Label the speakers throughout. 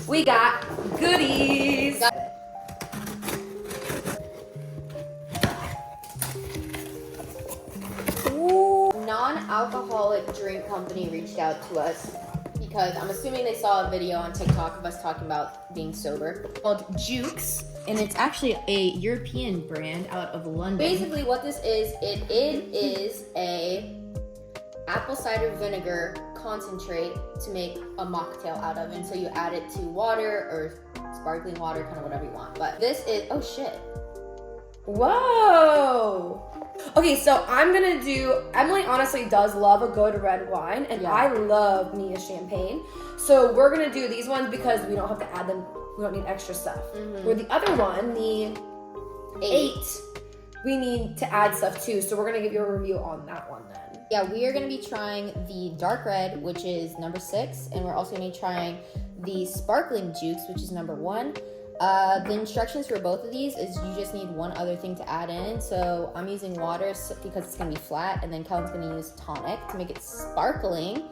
Speaker 1: We got goodies.
Speaker 2: Non-alcoholic drink company reached out to us because I'm assuming they saw a video on TikTok of us talking about being sober. Called Jukes, and it's actually a European brand out of London. Basically what this is, it is a apple cider vinegar concentrate to make a mocktail out of, and so you add it to water or sparkling water, kind of whatever you want. But this is, oh shit.
Speaker 1: Whoa. Okay, so I'm gonna do, Emily honestly does love a good red wine, and
Speaker 2: Yeah.
Speaker 1: I love me a champagne. So we're gonna do these ones because we don't have to add them, we don't need extra stuff. Where the other one, the 8, we need to add stuff too. So we're gonna give you a review on that one then.
Speaker 2: Yeah, we are going to be trying the dark red, which is number 6, and we're also going to be trying the sparkling Jukes, which is number 1. The instructions for both of these is you just need one other thing to add in. So I'm using water because it's going to be flat, and then Kellen's going to use tonic to make it sparkling.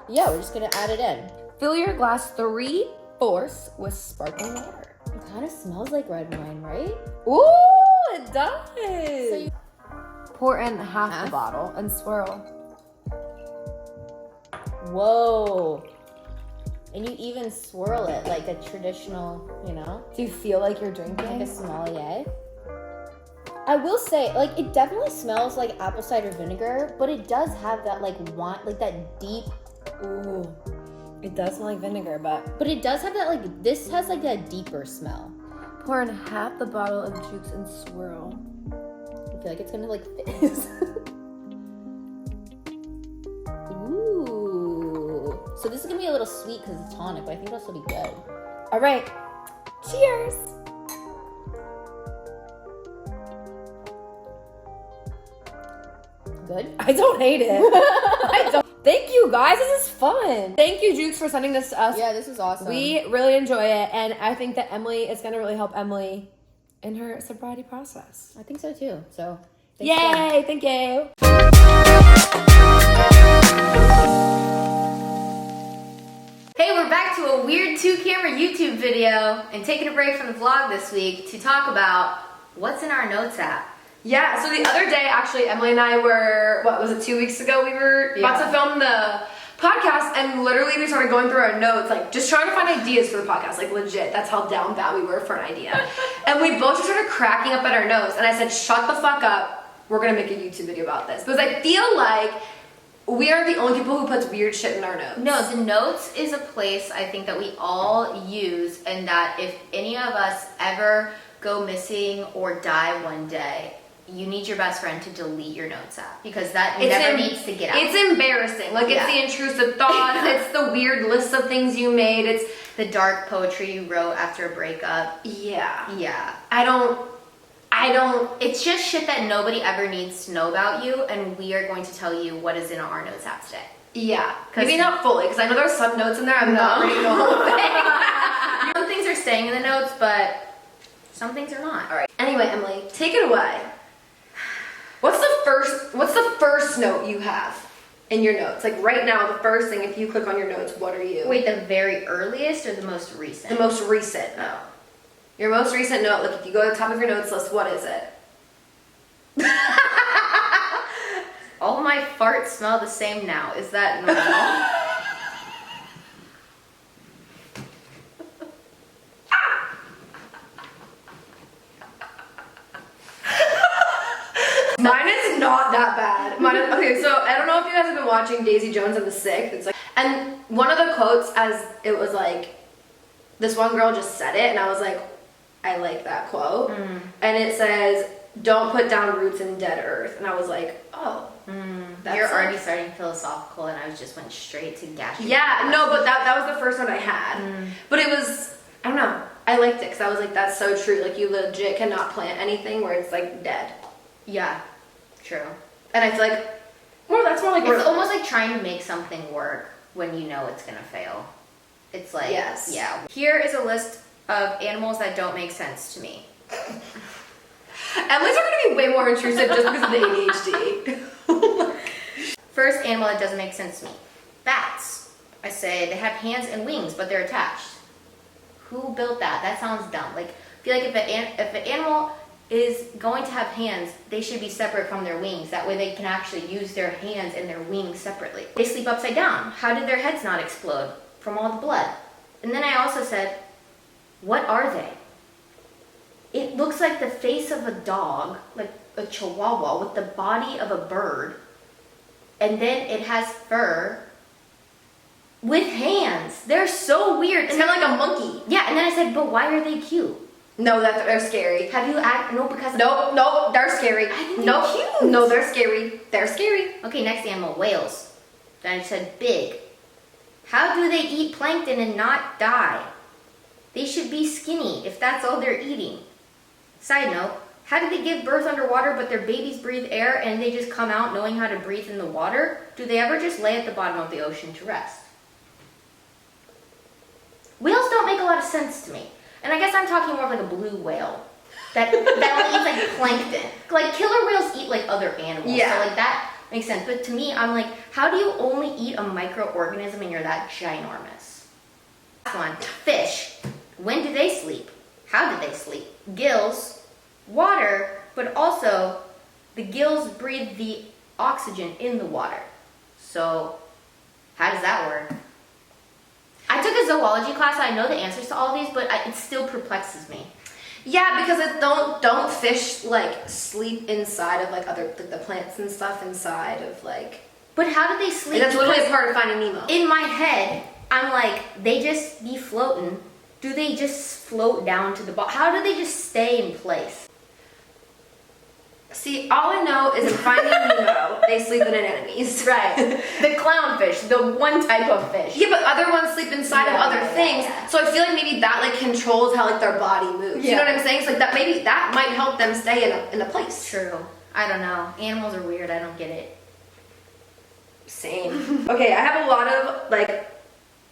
Speaker 2: Yeah, we're just going to add it in.
Speaker 1: Fill your glass 3/4 with sparkling water.
Speaker 2: It kind of smells like red wine, right?
Speaker 1: Ooh, it does.
Speaker 2: So
Speaker 1: pour in half the bottle and swirl.
Speaker 2: Whoa. And you even swirl it like a traditional, you know?
Speaker 1: Do you feel like you're drinking?
Speaker 2: Like a sommelier. I will say, like, it definitely smells like apple cider vinegar, but it does have that, like, wine, like, that deep,
Speaker 1: Ooh. It does smell like vinegar, but
Speaker 2: it does have that, like, this has, like, a deeper smell.
Speaker 1: pour in half the bottle of Jukes and swirl.
Speaker 2: I feel like it's gonna, like, fizz. Ooh. So this is gonna be a little sweet because it's tonic, but I think it'll still be good.
Speaker 1: All right. Cheers.
Speaker 2: Good?
Speaker 1: I don't hate it. I don't. Thank you guys. This is fun. Thank you, Jukes, for sending this to us.
Speaker 2: Yeah, this is awesome.
Speaker 1: We really enjoy it, and I think that Emily is going to really help Emily in her sobriety process.
Speaker 2: I think so too. So,
Speaker 1: Yay!
Speaker 2: again.
Speaker 1: Thank you.
Speaker 3: Hey, we're back to a weird 2-camera YouTube video and taking a break from the vlog this week to talk about what's in our notes app.
Speaker 1: Yeah, so the other day, actually, Emily and I were, what was it, 2 weeks ago? We were about to film the podcast, and literally we started going through our notes, like just trying to find ideas for the podcast, like legit. That's how down bad we were for an idea. And we both just started cracking up at our notes, and I said, shut the fuck up. We're gonna make a YouTube video about this. Because I feel like we are the only people who puts weird shit in our notes.
Speaker 3: No, the notes is a place I think that we all use, and that if any of us ever go missing or die one day, you need your best friend to delete your notes app because that never needs to get out.
Speaker 1: It's embarrassing. Like, it's the intrusive thoughts, it's the weird list of things you made, it's
Speaker 3: the dark poetry you wrote after a breakup.
Speaker 1: yeah.
Speaker 3: Yeah.
Speaker 1: I don't
Speaker 3: It's just shit that nobody ever needs to know about you, and we are going to tell you what is in our notes app today.
Speaker 1: Yeah, maybe not fully, because I know there's some notes in there I'm not reading the whole thing.
Speaker 3: Some things are staying in the notes, but some things are not.
Speaker 1: All right. Anyway, Emily, take it away. What's the first note you have in your notes? Like right now, the first thing, if you click on your notes, what are you?
Speaker 3: Wait, the very earliest or the most recent?
Speaker 1: The most recent note. Your most recent note, like if you go to the top of your notes list, what is it?
Speaker 3: All my farts smell the same now. Is that normal?
Speaker 1: Mine is not that bad. Okay, so I don't know if you guys have been watching Daisy Jones and the Sixth. It's like, and one of the quotes, as it was like, this one girl just said it, and I was like, I like that quote. And it says, "Don't put down roots in dead earth." And I was like, oh,
Speaker 3: You're already starting philosophical, and I just went straight to gastric.
Speaker 1: yeah, no, but that was the first one I had. But it was, I don't know, I liked it because I was like, that's so true. Like, you legit cannot plant anything where it's like dead.
Speaker 3: Yeah, true.
Speaker 1: And I feel like, well, that's more like,
Speaker 3: It's almost like trying to make something work when you know it's gonna fail. It's like,
Speaker 1: Yes.
Speaker 3: yeah. Here is a list of animals that don't make sense to me.
Speaker 1: Emily's are gonna be way more intrusive just because of the ADHD.
Speaker 3: First animal that doesn't make sense to me. Bats. I say they have hands and wings, but they're attached. built that? That sounds dumb. Like, I feel like if an animal is going to have hands, they should be separate from their wings. That way they can actually use their hands and their wings separately. They sleep upside down. How did their heads not explode from all the blood? And then I also said, what are they? It looks like the face of a dog, like a chihuahua, with the body of a bird. And then it has fur with hands. They're so weird.
Speaker 1: It's kind of like a monkey.
Speaker 3: Yeah, and then I said, but why are they cute?
Speaker 1: No, they're scary.
Speaker 3: Have you no, because
Speaker 1: Nope, they're scary.
Speaker 3: I think they're cute.
Speaker 1: No, they're scary. They're scary.
Speaker 3: Okay, next animal, whales. Then I said big. How do they eat plankton and not die? They should be skinny if that's all they're eating. Side note, how do they give birth underwater but their babies breathe air and they just come out knowing how to breathe in the water? Do they ever just lay at the bottom of the ocean to rest? Whales don't make a lot of sense to me. And I guess I'm talking more of like a blue whale that only eats like plankton. Like killer whales eat like other animals.
Speaker 1: Yeah.
Speaker 3: So like that makes sense. But to me, I'm like, how do you only eat a microorganism and you're that ginormous? Last one, fish. When do they sleep? How do they sleep? Gills, water, but also the gills breathe the oxygen in the water. So how does that work? I took a zoology class, so I know the answers to all these, but it still perplexes me.
Speaker 1: Yeah, because don't fish like sleep inside of like other like the plants and stuff inside of like.
Speaker 3: But how do they sleep?
Speaker 1: Like, that's literally a
Speaker 3: Because
Speaker 1: part of Finding Nemo.
Speaker 3: in my head, I'm like, they just be floating. Do they just float down to the bottom? How do they just stay in place?
Speaker 1: See, all I know is in Finding Nemo, they sleep in anemones.
Speaker 3: Right. The clownfish, the one type of fish.
Speaker 1: Yeah, but other ones sleep inside of other things.
Speaker 3: Yeah.
Speaker 1: So I feel like maybe that like controls how like their body moves. You know what I'm saying? So like that maybe that might help them stay in a place.
Speaker 3: True. I don't know. Animals are weird. I don't get it.
Speaker 1: Same. Okay, I have a lot of like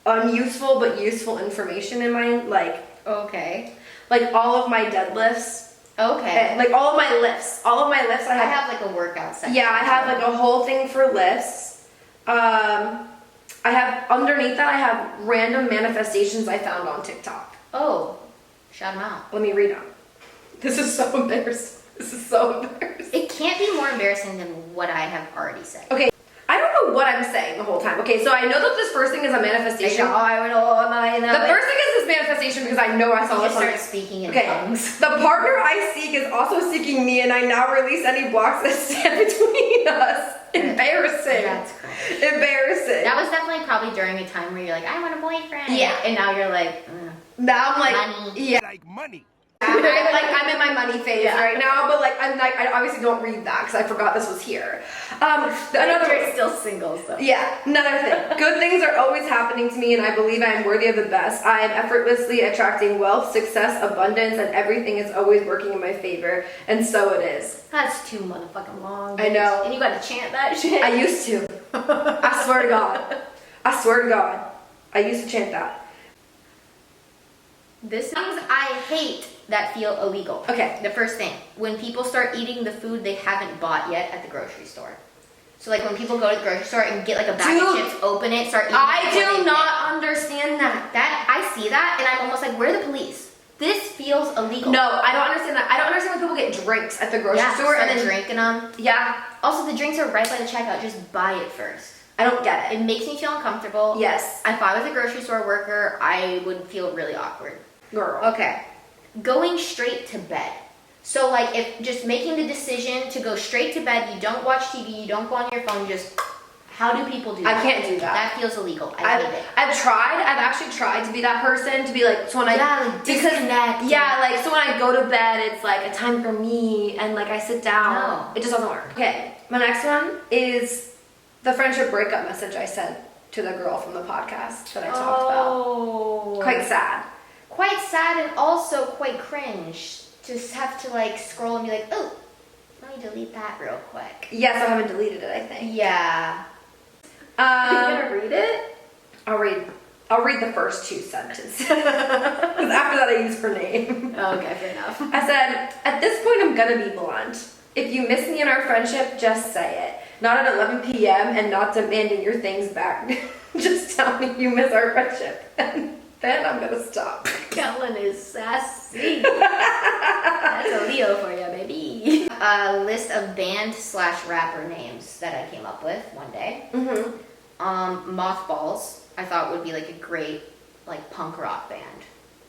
Speaker 1: unuseful but useful information in my
Speaker 3: Okay.
Speaker 1: like all of my deadlifts.
Speaker 3: Okay.
Speaker 1: Like all of my lifts. All of my lifts I
Speaker 3: I
Speaker 1: have.
Speaker 3: have like a workout section.
Speaker 1: Yeah, I have like a whole thing for lifts. I have underneath that I have random manifestations I found on TikTok.
Speaker 3: Oh, shout them out.
Speaker 1: Let me read them. This is so embarrassing. This is so embarrassing.
Speaker 3: It can't be more embarrassing than what I have already said.
Speaker 1: Okay, I don't know what I'm saying the whole time. Okay, so I know that this first thing is a manifestation. The first thing is this manifestation because I know I saw
Speaker 3: You
Speaker 1: this
Speaker 3: just
Speaker 1: on
Speaker 3: start speaking in
Speaker 1: Okay,
Speaker 3: tongues.
Speaker 1: the partner I seek is also seeking me, and I now release any blocks that stand between us. Embarrassing.
Speaker 3: That's cool.
Speaker 1: Embarrassing.
Speaker 3: That was definitely probably during a time where you're like, I want a boyfriend.
Speaker 1: Yeah.
Speaker 3: And now you're like,
Speaker 1: Now I'm like,
Speaker 3: money.
Speaker 1: yeah.
Speaker 4: Like money.
Speaker 1: I'm in my money phase right now, but like I obviously don't read that because I forgot this was here.
Speaker 3: You're still single, so.
Speaker 1: Yeah, another thing. Good things are always happening to me, and I believe I am worthy of the best. I am effortlessly attracting wealth, success, abundance, and everything is always working in my favor, and so it is.
Speaker 3: That's too motherfucking long.
Speaker 1: I know.
Speaker 3: And you gotta chant that shit.
Speaker 1: I used to. I swear to God. I swear to God. I used to chant that.
Speaker 3: This things I hate that feel illegal.
Speaker 1: Okay.
Speaker 3: The first thing, when people start eating the food they haven't bought yet at the grocery store. So like when people go to the grocery store and get like a bag of chips, open it, start eating
Speaker 1: I
Speaker 3: it before
Speaker 1: do
Speaker 3: they
Speaker 1: not understand that.
Speaker 3: That I see that and I'm almost like, where are the police? This feels illegal.
Speaker 1: No, I don't understand that. I don't understand when people get drinks at the grocery store
Speaker 3: start
Speaker 1: and then
Speaker 3: drinking them.
Speaker 1: Yeah,
Speaker 3: Also, the drinks are right by the checkout. Just buy it first.
Speaker 1: I don't get it.
Speaker 3: It makes me feel uncomfortable.
Speaker 1: Yes.
Speaker 3: If I was a grocery store worker, I would feel really awkward.
Speaker 1: Girl.
Speaker 3: Okay. Going straight to bed. So like if just making the decision to go straight to bed, you don't watch TV, you don't go on your phone, just how do people do that?
Speaker 1: I can't do that.
Speaker 3: That feels illegal. I hate it.
Speaker 1: I've actually tried to be that person, to be like, so when
Speaker 3: like disconnect.
Speaker 1: Yeah, like so when I go to bed, it's like a time for me, and like I sit down.
Speaker 3: No.
Speaker 1: It just doesn't work. Okay, my next one is the friendship breakup message I sent to the girl from the podcast that I talked about. Quite sad.
Speaker 3: Quite sad and also quite cringe. Just have to like scroll and be like, oh, let me delete that real quick.
Speaker 1: Yes, I haven't deleted it, I think.
Speaker 3: Yeah. Are you gonna read it?
Speaker 1: I'll read the first two sentences. Because after that I use her name.
Speaker 3: Okay, fair enough.
Speaker 1: I said, at this point I'm gonna be blunt. If you miss me in our friendship, just say it. Not at 11 p.m. and not demanding your things back. Just tell me you miss our friendship. And then I'm gonna stop.
Speaker 3: Kellen is sassy. That's a Leo for you, baby. A list of band/rapper names that I came up with one day. Mothballs, I thought would be like a great like punk rock band,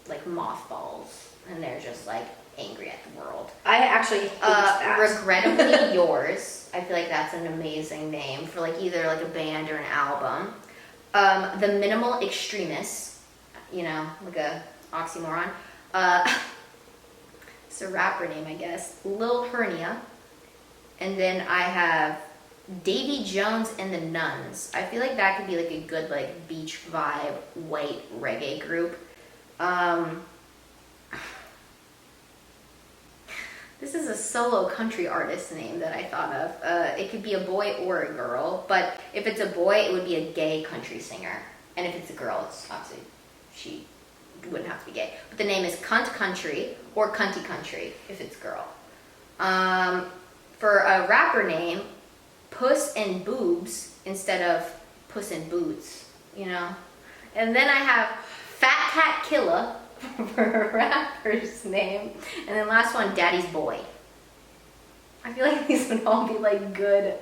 Speaker 3: like Mothballs, and they're just like angry at the world.
Speaker 1: I actually hate that.
Speaker 3: Regrettably Yours. I feel like that's an amazing name for like either like a band or an album. The Minimal Extremists, you know, like a oxymoron. It's a rapper name, I guess. Lil Hernia. And then I have Davy Jones and the Nuns. I feel like that could be like a good like beach vibe white reggae group. This is a solo country artist name that I thought of. It could be a boy or a girl, but if it's a boy, it would be a gay country singer. And if it's a girl, it's obviously, she wouldn't have to be gay. But the name is Cunt Country or Cunty Country if it's girl. For a rapper name, Puss and Boobs instead of Puss and Boots, you know? And then I have Fat Cat Killa for a rapper's name. And then last one, Daddy's Boy. I feel like these would all be like good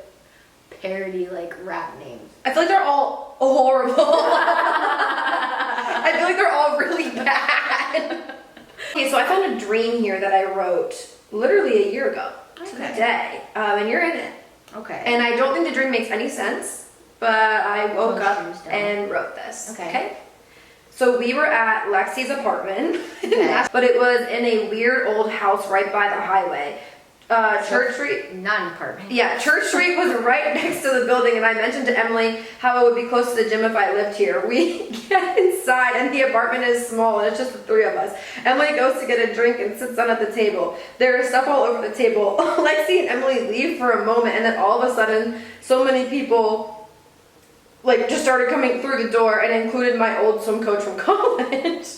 Speaker 3: parody like rap names.
Speaker 1: I feel like they're all horrible. I feel like they're all really bad. Okay, so I found a dream here that I wrote literally a year ago today, and you're in it.
Speaker 3: Okay.
Speaker 1: And I don't think the dream makes any sense, but I woke up and wrote this.
Speaker 3: Okay.
Speaker 1: So we were at Lexi's apartment,
Speaker 3: Okay.
Speaker 1: but it was in a weird old house right by the highway. Church Street.
Speaker 3: Not an apartment.
Speaker 1: Yeah, Church Street was right next to the building, and I mentioned to Emily how it would be close to the gym if I lived here. We get inside, and the apartment is small, and it's just the three of us. Emily goes to get a drink and sits down at the table. There is stuff all over the table. Lexi and Emily leave for a moment, and then all of a sudden, so many people like just started coming through the door, and included my old swim coach from college.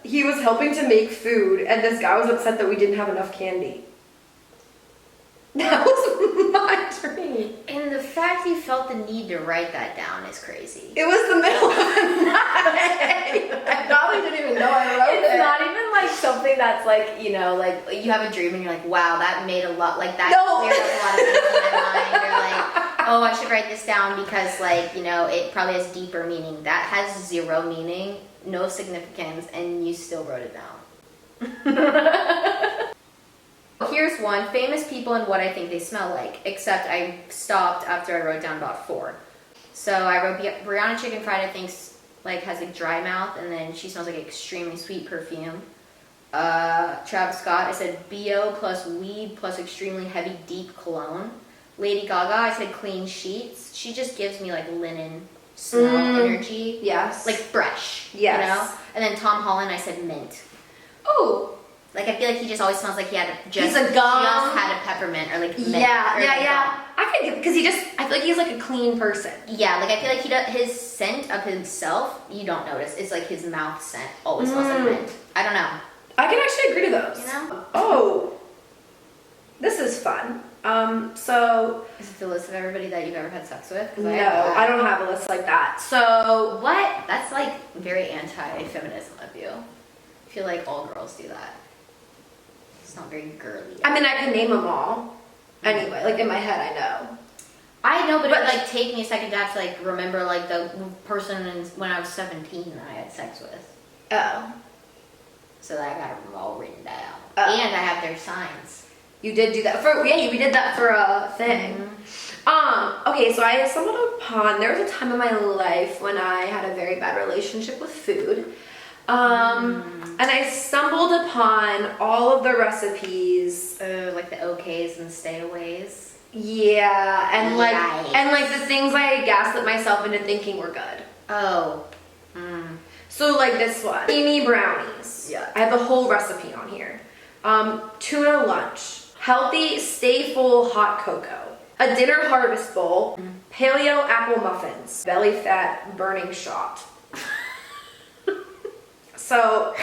Speaker 1: He was helping to make food, and this guy was upset that we didn't have enough candy. That was my dream.
Speaker 3: And the fact you felt the need to write that down is crazy.
Speaker 1: It was the middle of the night. I probably didn't even know I wrote it.
Speaker 3: It's not even like something that's like, you know, like you have a dream and you're like, wow, that made a lot, like that cleared up a lot of things in my mind. You're like, oh, I should write this down because like, you know, it probably has deeper meaning. That has zero meaning, no significance, and you still wrote it down. Here's one, famous people and what I think they smell like, except I stopped after I wrote down about 4. So I wrote Brianna Chicken Fried, I think, like has a dry mouth, and then she smells like extremely sweet perfume. Travis Scott, I said BO plus weed plus extremely heavy deep cologne. Lady Gaga, I said clean sheets. She just gives me like linen smell energy.
Speaker 1: Yes.
Speaker 3: Like fresh.
Speaker 1: Yes.
Speaker 3: You know? And then Tom Holland, I said mint.
Speaker 1: Oh.
Speaker 3: Like I feel like he just always smells like he had just
Speaker 1: He's a gum.
Speaker 3: just had a peppermint or like mint.
Speaker 1: Yeah,
Speaker 3: or
Speaker 1: yeah,
Speaker 3: like
Speaker 1: yeah. I could get, because I feel like he's like a clean person.
Speaker 3: Yeah, like I feel like he does, his scent of himself, you don't notice. It's like his mouth scent always smells like mint. I don't know.
Speaker 1: I can actually agree to those.
Speaker 3: You know?
Speaker 1: Oh. This is fun. So
Speaker 3: Is it the list of everybody that you've ever had sex with? 'Cause
Speaker 1: no,
Speaker 3: have that.
Speaker 1: I don't have a list like that. So
Speaker 3: What? That's like very anti-feminism of you. I feel like all girls do that. It's not very girly.
Speaker 1: I mean, I can name them all. Anyway, like in my head, I know.
Speaker 3: I know, but it would like take me a second to have to like remember like the person when I was 17 that I had sex with.
Speaker 1: Oh.
Speaker 3: So that I got them all written down.
Speaker 1: Oh.
Speaker 3: And I have their signs.
Speaker 1: You did do that for, yeah, we did that for a thing. Okay, so I stumbled upon, there was a time in my life when I had a very bad relationship with food. And I stumbled upon all of the recipes.
Speaker 3: Like the okays and stayaways.
Speaker 1: Yeah, and like,
Speaker 3: Yikes.
Speaker 1: and like the things I gaslit myself into thinking were good.
Speaker 3: Oh.
Speaker 1: So like this one, creamy brownies.
Speaker 3: Yeah.
Speaker 1: I have the whole recipe on here. Tuna lunch. Healthy, stay full hot cocoa. A dinner harvest bowl. Paleo apple muffins. Belly fat burning shot. So,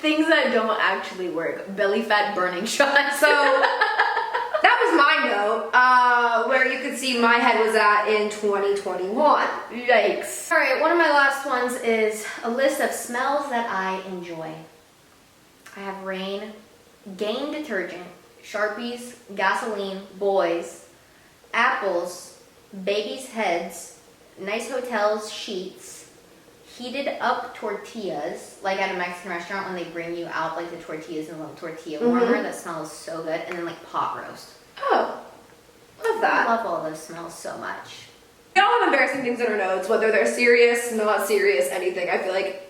Speaker 3: Things that don't actually work. Belly fat burning shots.
Speaker 1: so that was mine note where you could see my head was at in 2021. Yikes.
Speaker 3: All right, one of my last ones is a list of smells that I enjoy. I have rain, Gain detergent, Sharpies, gasoline, boys, apples, babies' heads, nice hotels, sheets, heated up tortillas, like at a Mexican restaurant when they bring you out like the tortillas in a little tortilla warmer. That smells so good. And then like pot roast.
Speaker 1: Oh, love
Speaker 3: I
Speaker 1: that.
Speaker 3: love all those smells so much.
Speaker 1: We all have embarrassing things in our notes, whether they're serious, not serious, anything. I feel like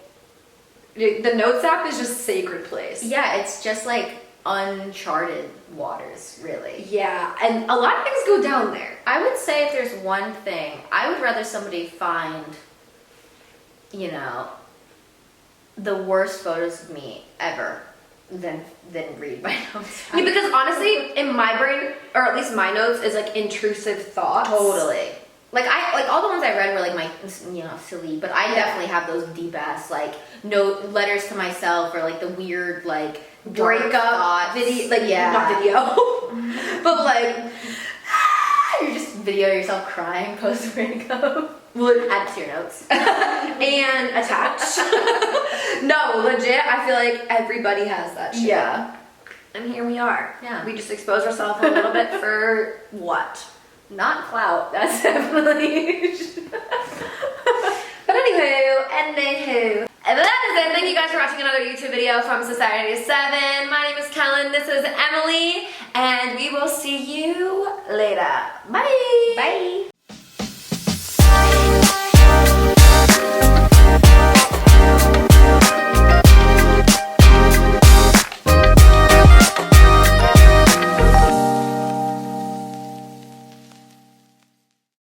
Speaker 1: the notes app is just a sacred place.
Speaker 3: Yeah, it's just like uncharted waters, really.
Speaker 1: Yeah, and a lot of things go down there.
Speaker 3: I would say if there's one thing, I would rather somebody find, you know, the worst photos of me ever than read my notes.
Speaker 1: Yeah, because honestly, in my brain, or at least my notes, is like intrusive thoughts.
Speaker 3: Totally. Like all the ones I read were like my, you know, silly, but I definitely have those deep ass like note letters to myself or like the weird like
Speaker 1: breakup video, like not video, but like
Speaker 3: you just video yourself crying post breakup. Add to your notes
Speaker 1: and attached. No, legit. I feel like everybody has that shit.
Speaker 3: Yeah.
Speaker 1: And here we are.
Speaker 3: Yeah.
Speaker 1: We just expose ourselves a little bit for what?
Speaker 3: Not clout. That's definitely.
Speaker 1: But anywho. And that is it. Thank you guys for watching another YouTube video from Society of 7. My name is Kellen. This is Emily. And we will see you later. Bye.
Speaker 3: Bye.